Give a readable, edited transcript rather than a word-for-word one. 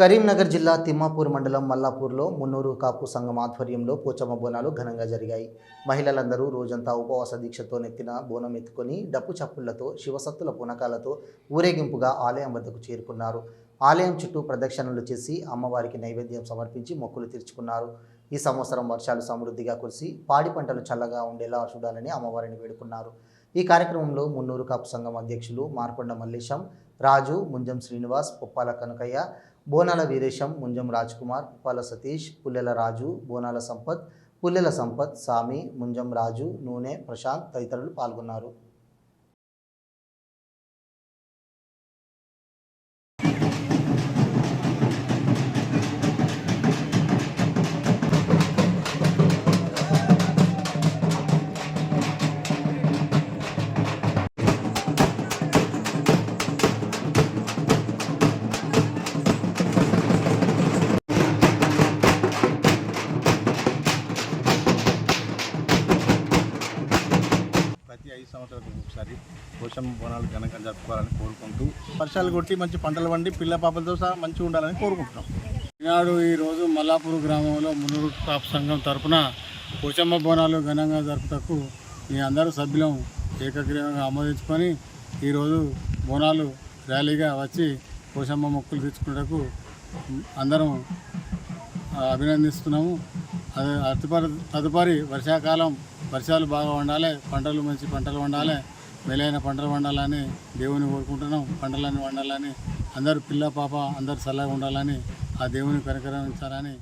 కరీంనగర్ జిల్లా తిమ్మాపూర్ మండలం మల్లాపూర్లో మున్నూరు కాపు సంఘం ఆధ్వర్యంలో పోచమ్మ బోనాలు ఘనంగా జరిగాయి. మహిళలందరూ రోజంతా ఉపవాస దీక్షతో నెత్తిన బోనం ఎత్తుకొని డప్పు చప్పుళ్లతో శివసత్తుల పునకాలతో ఊరేగింపుగా ఆలయం వద్దకు చేరుకున్నారు. ఆలయం చుట్టూ ప్రదక్షిణలు చేసి అమ్మవారికి నైవేద్యం సమర్పించి మొక్కులు తీర్చుకున్నారు. ఈ సంవత్సరం వర్షాలు సమృద్ధిగా కురిసి పాడి పంటలు చల్లగా ఉండేలా చూడాలని అమ్మవారిని వేడుకున్నారు. ఈ కార్యక్రమంలో మున్నూరు కాపు సంఘం అధ్యక్షులు మార్కొండ మల్లేశం, రాజు, ముంజం శ్రీనివాస్, పుప్పాల కనకయ్య, బోనాల వీరేశం, ముంజం రాజ్ కుమార్, పుప్పాల సతీష్, పుల్లెల రాజు, బోనాల సంపత్, పుల్లెల సంపత్, సామి, ముంజం రాజు, నూనె ప్రశాంత్ తదితరులు పాల్గొన్నారు. ప్రతి 5 సంవత్సరాలకు ఒకసారి పోచమ్మ బోనాలు ఘనంగా జరుపుకోవాలని కోరుకుంటూ వర్షాలు కొట్టి మంచి పంటలు పండి పిల్ల పాపలతో సహా మంచిగా ఉండాలని కోరుకుంటున్నాం. ఈరోజు మల్లాపూర్ గ్రామంలో మున్నూరు కాపు సంఘం తరఫున పోచమ్మ బోనాలు ఘనంగా జరుపుటకు మీ అందరూ సభ్యులం ఏకగ్రీవంగా ఆమోదించుకొని ఈరోజు బోనాలు ర్యాలీగా వచ్చి పోచమ్మ మొక్కులు తెచ్చుకున్నటకు అందరం అభినందిస్తున్నాము. తదుపరి వర్షాకాలం వర్షాలు బాగా వండాలి, మంచి పంటలు వండాలి, మేలైన పంటలు వండాలని దేవుని కోరుకుంటున్నాం. పంటలన్నీ వండాలని, అందరూ పిల్ల పాప అందరూ చల్లగా ఉండాలని ఆ దేవుని కనికరించాలని